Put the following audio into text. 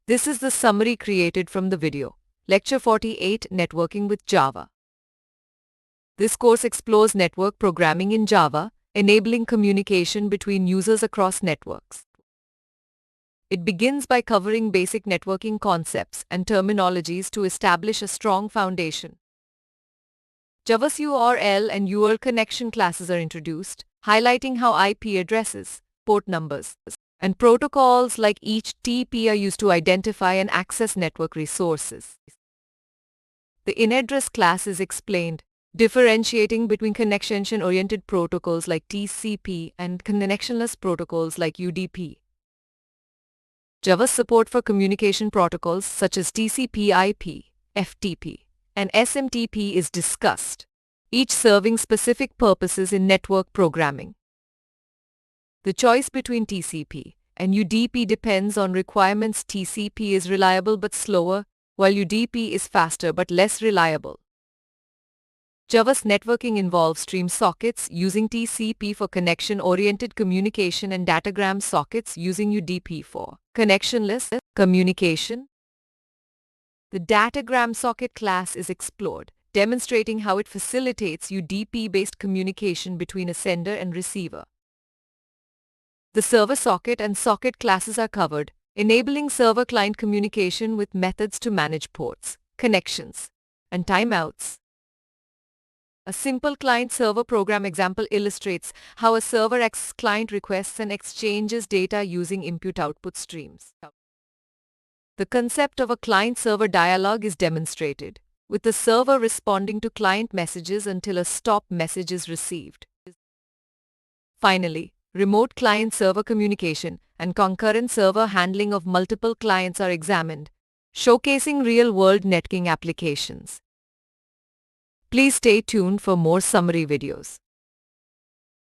This is the summary created from the video. Lecture 48, Networking with Java. This course explores network programming in Java, enabling communication between users across networks. It begins by covering basic networking concepts and terminologies to establish a strong foundation. Java's URL and URL connection classes are introduced, highlighting how IP addresses, port numbers, and protocols like HTTP are used to identify and access network resources. The in-address class is explained, differentiating between connection-oriented protocols like TCP and connectionless protocols like UDP. Java's support for communication protocols such as TCP/IP, FTP, and SMTP is discussed, each serving specific purposes in network programming. The choice between TCP and UDP depends on requirements. TCP is reliable but slower, while UDP is faster but less reliable. Java's networking involves stream sockets using TCP for connection-oriented communication and datagram sockets using UDP for connectionless communication. The datagram socket class is explored, demonstrating how it facilitates UDP-based communication between a sender and receiver. The server socket and socket classes are covered, enabling server-client communication with methods to manage ports, connections, and timeouts. A simple client-server program example illustrates how a server accesses client requests and exchanges data using input-output streams. The concept of a client-server dialogue is demonstrated, with the server responding to client messages until a stop message is received. Finally, remote client-server communication and concurrent server handling of multiple clients are examined, showcasing real-world networking applications. Please stay tuned for more summary videos.